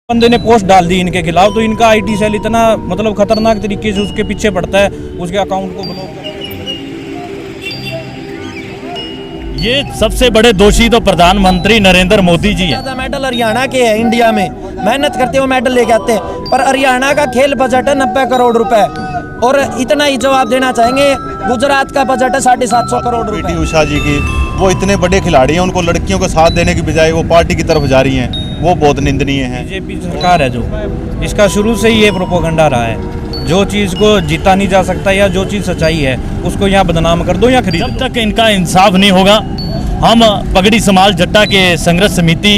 बंदे ने पोस्ट डाल दी इनके खिलाफ, तो इनका आईटी सेल इतना मतलब खतरनाक तरीके से उसके पीछे पड़ता है, उसके अकाउंट को ब्लॉक कर। ये सबसे बड़े दोषी तो प्रधानमंत्री नरेंद्र मोदी जी हैं। ज्यादा मेडल हरियाणा के हैं, इंडिया में मेहनत करते हुए मेडल लेके आते हैं, पर हरियाणा का खेल बजट है 90 करोड़ रुपए, और इतना ही जवाब देना चाहेंगे गुजरात का बजट है 750 करोड़ रुपए। पीटी उषा जी की, वो इतने बड़े खिलाड़ी हैं, उनको लड़कियों को साथ देने की बजाय वो पार्टी की तरफ जा रही हैं, वो बहुत निंदनीय है। बीजेपी सरकार है जो, इसका शुरू से ही ये प्रोपोगंडा रहा है, जो चीज़ को जीता नहीं जा सकता या जो चीज़ सच्चाई है उसको यहाँ बदनाम कर दो या खरीद जब तक इनका इंसाफ नहीं होगा, हम पगड़ी समाज जट्टा के संघर्ष समिति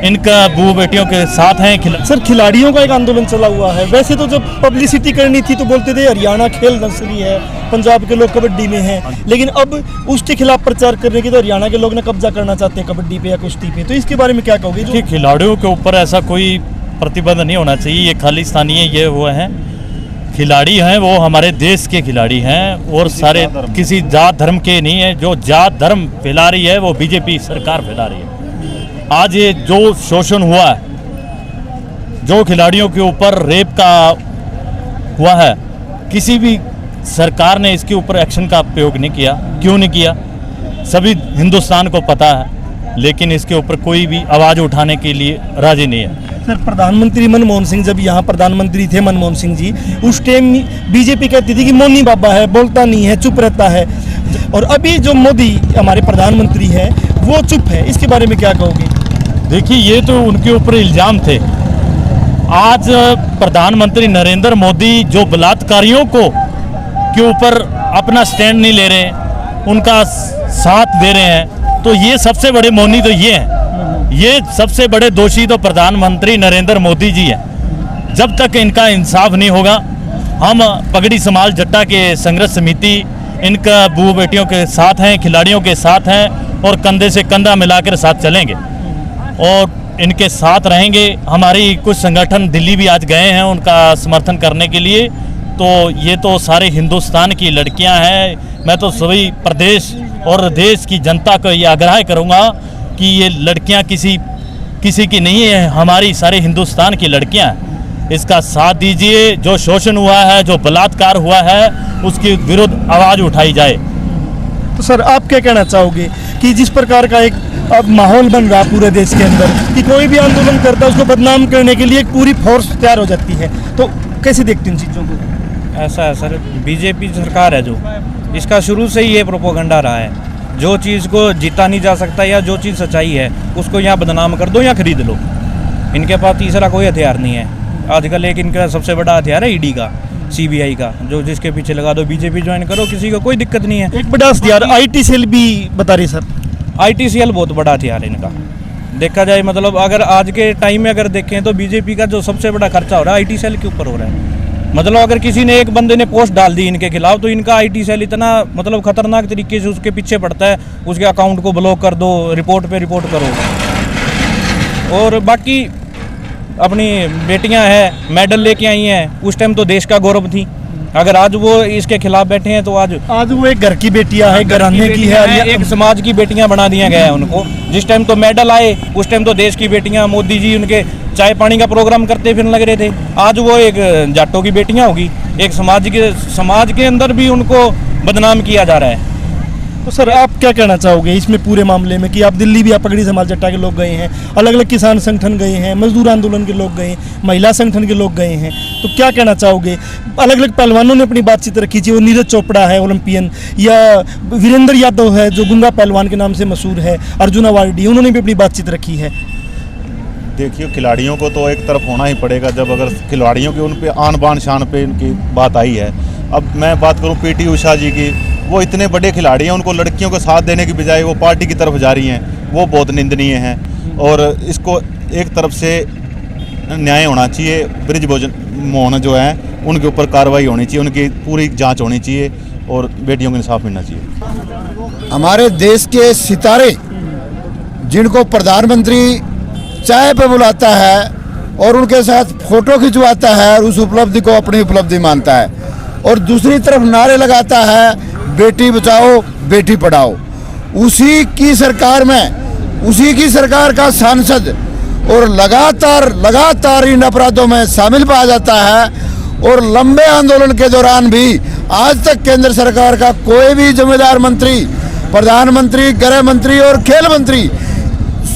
इनका बहू बेटियों के साथ हैं। सर, खिलाड़ियों का एक आंदोलन चला हुआ है। वैसे तो जब पब्लिसिटी करनी थी तो बोलते थे हरियाणा खेल नर्सरी है, पंजाब के लोग कबड्डी में हैं, लेकिन अब उसके खिलाफ प्रचार करने की तो हरियाणा के लोग ने कब्जा करना चाहते हैं कबड्डी पे या कुश्ती पे, तो इसके बारे में क्या कहोगे? कि खिलाड़ियों के ऊपर ऐसा कोई प्रतिबंध नहीं होना चाहिए, ये खाली स्थानीय ये हुआ है, खिलाड़ी हैं वो हमारे देश के खिलाड़ी हैं और सारे किसी जात धर्म के नहीं है। जो जात धर्म फैला रही है वो बीजेपी सरकार फैला रही है। आज ये जो शोषण हुआ है, जो खिलाड़ियों के ऊपर रेप का हुआ है, किसी भी सरकार ने इसके ऊपर एक्शन का प्रयोग नहीं किया। क्यों नहीं किया? सभी हिंदुस्तान को पता है, लेकिन इसके ऊपर कोई भी आवाज़ उठाने के लिए राजी नहीं है। सर, प्रधानमंत्री मनमोहन सिंह जब यहाँ प्रधानमंत्री थे, मनमोहन सिंह जी, उस टाइम बीजेपी कहती थी कि मौनी बाबा है, बोलता नहीं है, चुप रहता है, और अभी जो मोदी हमारे प्रधानमंत्री है वो चुप है, इसके बारे में क्या कहोगे? देखिए, ये तो उनके ऊपर इल्ज़ाम थे। आज प्रधानमंत्री नरेंद्र मोदी जो बलात्कारियों को के ऊपर अपना स्टैंड नहीं ले रहे, उनका साथ दे रहे हैं, तो ये सबसे बड़े मौनी तो ये हैं। ये सबसे बड़े दोषी तो प्रधानमंत्री नरेंद्र मोदी जी हैं। जब तक इनका इंसाफ नहीं होगा, हम पगड़ी समाज जट्टा के संघर्ष समिति इनका बहू बेटियों के साथ हैं, खिलाड़ियों के साथ हैं और कंधे से कंधा मिलाकर साथ चलेंगे और इनके साथ रहेंगे। हमारी कुछ संगठन दिल्ली भी आज गए हैं उनका समर्थन करने के लिए। तो ये तो सारे हिंदुस्तान की लड़कियां हैं। मैं तो सभी प्रदेश और देश की जनता को ये आग्रह करूंगा कि ये लड़कियां किसी की नहीं है, हमारी सारे हिंदुस्तान की लड़कियां हैं। इसका साथ दीजिए। जो शोषण हुआ है, जो बलात्कार हुआ है, उसके विरुद्ध आवाज़ उठाई जाए। तो सर, आप क्या कहना चाहोगे कि जिस प्रकार का एक अब माहौल बन रहा पूरे देश के अंदर कि कोई भी आंदोलन करता है उसको बदनाम करने के लिए एक पूरी फोर्स तैयार हो जाती है, तो कैसे देखते हैं इन चीज़ों को? ऐसा है सर, बीजेपी सरकार है जो, इसका शुरू से ही ये प्रोपोगंडा रहा है, जो चीज़ को जीता नहीं जा सकता या जो चीज़ सच्चाई है उसको यहाँ बदनाम कर दो या खरीद लो। इनके पास तीसरा कोई हथियार नहीं है आजकल। एक इनका सबसे बड़ा हथियार है ईडी का, सीबीआई का, जो जिसके पीछे लगा दो, बीजेपी ज्वाइन करो, किसी को कोई दिक्कत नहीं है। एक बड़ा हथियार आईटी सेल भी बता रही सर। आईटी सेल बहुत बड़ा हथियार है इनका, देखा जाए। मतलब अगर आज के टाइम में अगर देखें तो बीजेपी का जो सबसे बड़ा खर्चा हो रहा है आईटी सेल के ऊपर हो रहा है। मतलब अगर किसी ने, एक बंदे ने पोस्ट डाल दी इनके खिलाफ, तो इनका आईटी सेल इतना मतलब खतरनाक तरीके से उसके पीछे पड़ता है, उसके अकाउंट को ब्लॉक कर दो, रिपोर्ट पे रिपोर्ट करो। और बाकी अपनी बेटियां हैं, मेडल लेके आई हैं, उस टाइम तो देश का गौरव थी। अगर आज वो इसके खिलाफ बैठे हैं तो आज वो एक घर की बेटियां है, घराने की है, एक समाज की बेटियां बना दिया गया है उनको। जिस टाइम तो मेडल आए उस टाइम तो देश की बेटियां, मोदी जी उनके चाय पानी का प्रोग्राम करते फिर लग रहे थे। आज वो एक जाटों की बेटियां होगी, एक समाज के अंदर भी उनको बदनाम किया जा रहा है। तो सर, आप क्या कहना चाहोगे इसमें पूरे मामले में कि आप दिल्ली भी, आप पगड़ी समाज जट्टा के लोग गए हैं, अलग अलग किसान संगठन गए हैं, मजदूर आंदोलन के लोग गए, महिला संगठन के लोग गए हैं, तो क्या कहना चाहोगे? अलग अलग पहलवानों ने अपनी बातचीत रखी थी, वो नीरज चोपड़ा है ओलंपियन, या वीरेंद्र यादव है जो गुंगा पहलवान के नाम से मशहूर है, अर्जुन अवार्डी, उन्होंने भी अपनी बातचीत रखी है। देखिए, खिलाड़ियों को तो एक तरफ होना ही पड़ेगा जब अगर खिलाड़ियों की उन पे आन बान शान पे इनकी बात आई है। अब मैं बात करूं पीटी उषा जी की, वो इतने बड़े खिलाड़ी हैं, उनको लड़कियों को साथ देने की बजाय वो पार्टी की तरफ जा रही हैं, वो बहुत निंदनीय हैं। और इसको एक तरफ से न्याय होना चाहिए, ब्रिजभूषण मोहन जो हैं उनके ऊपर कार्रवाई होनी चाहिए, उनकी पूरी जांच होनी चाहिए और बेटियों को इंसाफ मिलना चाहिए। हमारे देश के सितारे जिनको प्रधानमंत्री चाय पे बुलाता है और उनके साथ फोटो खिंचवाता है और उस उपलब्धि को अपनी उपलब्धि मानता है, और दूसरी तरफ नारे लगाता है बेटी बचाओ बेटी पढ़ाओ, उसी की सरकार में, उसी की सरकार का सांसद और लगातार इन अपराधों में शामिल पाया जाता है। और लंबे आंदोलन के दौरान भी आज तक केंद्र सरकार का कोई भी जिम्मेदार मंत्री, प्रधानमंत्री, गृह मंत्री और खेल मंत्री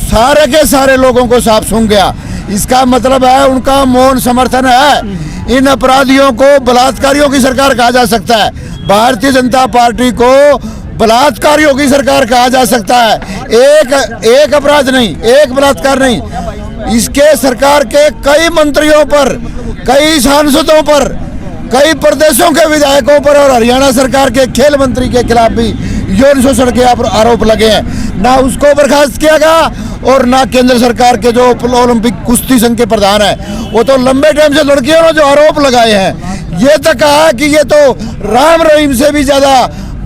सारे के सारे लोगों को साफ सूंघ गया। इसका मतलब है उनका मौन समर्थन है। इन अपराधियों को बलात्कारियों की सरकार कहा जा सकता है। भारतीय जनता पार्टी को बलात्कारियों की सरकार कहा जा सकता है। एक अपराध नहीं, एक बलात्कार नहीं, इसके सरकार के कई मंत्रियों पर, कई सांसदों पर, कई प्रदेशों के विधायकों पर और हरियाणा सरकार के खेल मंत्री के खिलाफ भी यौन शोषण के आरोप लगे हैं। ना उसको बर्खास्त किया गया और ना केंद्र सरकार के जो ओलंपिक कुश्ती संघ के प्रधान है वो तो लंबे टाइम से लड़कियों ने जो आरोप लगाए हैं, ये तक कहा कि ये तो राम रहीम से भी ज्यादा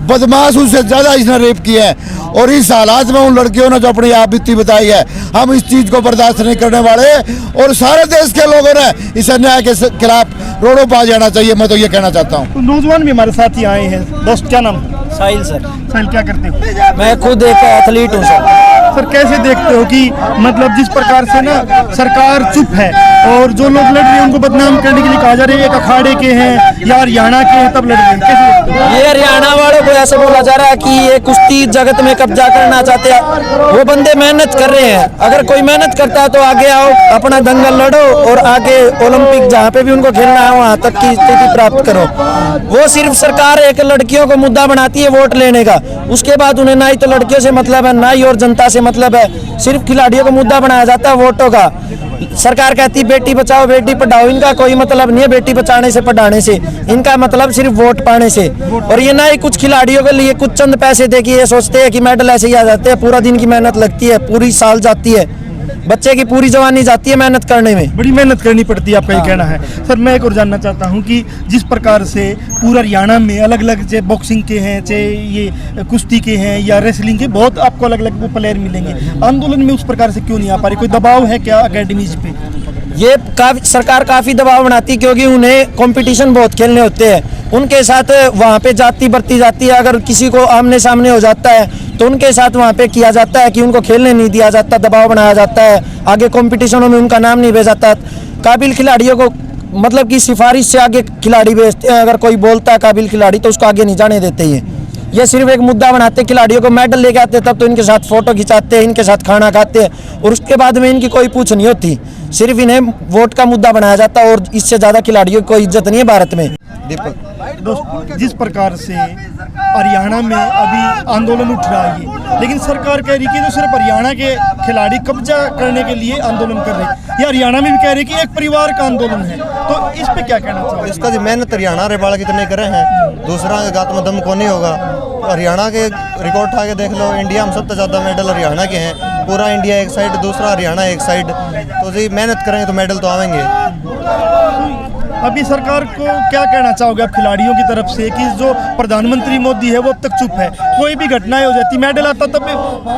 बदमाश, उससे ज्यादा इसने रेप किया है। और इस हालात में उन लड़कियों ने जो अपनी आप बीती बताई है, हम इस चीज को बर्दाश्त नहीं करने वाले और सारे देश के लोगों ने इस अन्याय के खिलाफ रोडों पर आ जाना चाहिए। मैं तो ये कहना चाहता हूँ। तो नौजवान भी हमारे साथ ही आए हैं। दोस्त, क्या नाम? साहिल सर। साहिल, क्या करते हो? मैं खुद एक एथलीट हूँ सर। सर, कैसे देखते हो कि मतलब जिस प्रकार से ना सरकार चुप है और जो लोग लड़ रहे हैं उनको बदनाम करने के लिए कहा जा रहा है एक अखाड़े के हैं या हरियाणा के हैं तब लड़ रहे हैं, कैसे देखते हो? ये हरियाणा वालों को ऐसे बोला जा रहा है कि ये कुश्ती जगत में कब्जा करना चाहते हैं। वो बंदे मेहनत कर रहे हैं, अगर कोई मेहनत करता है तो आगे आओ, अपना दंगल लड़ो और आगे ओलंपिक जहाँ पे भी उनको खेलना है वहाँ तक की स्थिति प्राप्त करो। वो सिर्फ सरकार एक लड़कियों को मुद्दा बनाती है वोट लेने का, उसके बाद उन्हें ना ही तो लड़कियों से मतलब है ना ही और जनता से मतलब है, सिर्फ खिलाड़ियों को मुद्दा बनाया जाता है वोटों का। सरकार कहती बेटी बचाओ बेटी पढ़ाओ, इनका कोई मतलब नहीं है बेटी बचाने से पढ़ाने से, इनका मतलब सिर्फ वोट पाने से। और ये ना ही कुछ खिलाड़ियों के लिए कुछ चंद पैसे दे के ये सोचते हैं कि मेडल ऐसे ही आ जाते हैं। पूरा दिन की मेहनत लगती है, पूरी साल जाती है, बच्चे की पूरी जवानी जाती है मेहनत करने में, बड़ी मेहनत करनी पड़ती है, आपका ये कहना है। सर, मैं एक और जानना चाहता हूँ कि जिस प्रकार से पूरा हरियाणा में अलग अलग चाहे बॉक्सिंग के हैं, चाहे ये कुश्ती के हैं या रेसलिंग के, बहुत आपको अलग अलग वो प्लेयर मिलेंगे, आंदोलन में उस प्रकार से क्यों नहीं आ पा रही? कोई दबाव है क्या अकेडमीज पे? ये सरकार काफी दबाव बनाती है क्योंकि उन्हें कंपटीशन बहुत खेलने होते हैं, उनके साथ वहाँ पे जाति बरती जाती है। अगर किसी को आमने सामने हो जाता है तो उनके साथ वहाँ पे किया जाता है कि उनको खेलने नहीं दिया जाता, दबाव बनाया जाता है, आगे कंपटीशनों में उनका नाम नहीं भेजा जाता। काबिल खिलाड़ियों को मतलब कि सिफारिश से आगे खिलाड़ी भेजते हैं, अगर कोई बोलता है काबिल खिलाड़ी तो उसको आगे नहीं जाने देते। ये सिर्फ एक मुद्दा बनाते, खिलाड़ियों को मेडल लेके आते तब तो इनके साथ फोटो खिंचाते हैं, इनके साथ खाना खाते हैं और उसके बाद में इनकी कोई पूछ नहीं होती, सिर्फ इन्हें वोट का मुद्दा बनाया जाता है और इससे ज्यादा खिलाड़ियों की कोई इज्जत नहीं है भारत में। दोस्त, जिस प्रकार से हरियाणा में अभी आंदोलन उठ रहा है, लेकिन सरकार कह रही है कि जो सिर्फ हरियाणा के खिलाड़ी कब्जा करने के लिए आंदोलन कर रहे हैं, या हरियाणा में भी कह रहे हैं कि एक परिवार का आंदोलन है, तो इस पे क्या कहना चाहोगे? इसका जो मेहनत हरियाणा रे बालक इतने करे हैं, दूसरा के गात में दम को नहीं होगा। हरियाणा के रिकॉर्ड उठा के देख लो, इंडिया में सबसे ज़्यादा मेडल हरियाणा के हैं, पूरा इंडिया एक साइड, दूसरा हरियाणा एक साइड, तो जी मेहनत करेंगे तो मेडल तो आएंगे। अभी सरकार को क्या कहना चाहोगे आप खिलाड़ियों की तरफ से कि जो प्रधानमंत्री मोदी है वो अब तक चुप है, कोई भी घटनाएं हो जाती, मेडल आता तब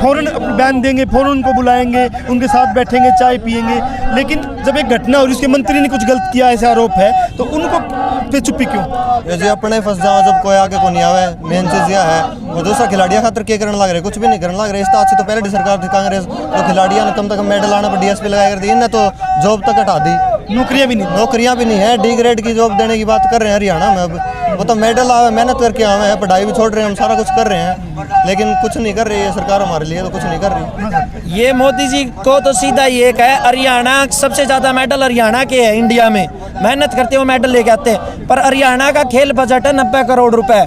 फौरन बैन देंगे, फौरन उनको बुलाएंगे, उनके साथ बैठेंगे, चाय पियेंगे, लेकिन जब एक घटना और उसके मंत्री ने कुछ गलत किया ऐसा आरोप है तो उनको पे चुप्पी क्यों? ये जो अपने फंस जाओ जब कोई आगे को नहीं आवे, मेन चीज यह है। वो दूसरा खिलाड़ियों खातर क्या करने लग रहे, कुछ भी नहीं करने लग रहे। इस तरह से तो पहले सरकार थी कांग्रेस, तो खिलाड़ियों ने कम से कम मेडल आने पर डीएसपी लगाया कर दी, इन्हें तो जॉब तक हटा दी, नौकरियां भी नहीं है, डी ग्रेड की जॉब देने की बात कर रहे हैं हरियाणा में। अब वो तो मेडल आवे, मेहनत करके आवे हैं, पढ़ाई भी छोड़ रहे हैं, हम सारा कुछ कर रहे हैं, लेकिन कुछ नहीं कर रही है सरकार हमारे लिए, तो कुछ नहीं कर रही। ये मोदी जी को तो सीधा ये है, हरियाणा सबसे ज्यादा मेडल हरियाणा के है इंडिया में, मेहनत करते हो मेडल लेके आते हैं, पर हरियाणा का खेल बजट है 90 करोड़ रुपए।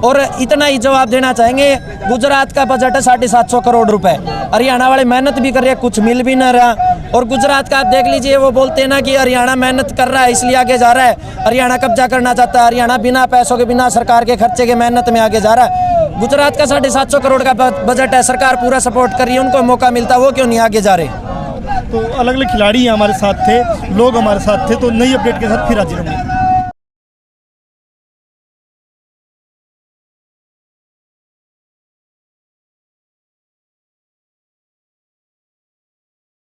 और इतना ही जवाब देना चाहेंगे, गुजरात का बजट है 750 करोड़ रुपए। हरियाणा वाले मेहनत भी कर रहे हैं, कुछ मिल भी ना रहा। और गुजरात का आप देख लीजिए, वो बोलते हैं ना कि हरियाणा मेहनत कर रहा है इसलिए आगे जा रहा है, हरियाणा कब्जा करना चाहता है, हरियाणा बिना पैसों के, बिना सरकार के खर्चे के मेहनत में आगे जा रहा है। गुजरात का 750 करोड़ का बजट है, सरकार पूरा सपोर्ट कर रही है, उनको मौका मिलता, वो क्यों नहीं आगे जा रहे? तो अलग अलग खिलाड़ी हमारे साथ थे, लोग हमारे साथ थे, तो नई अपडेट के साथ फिर हाजिर होंगे।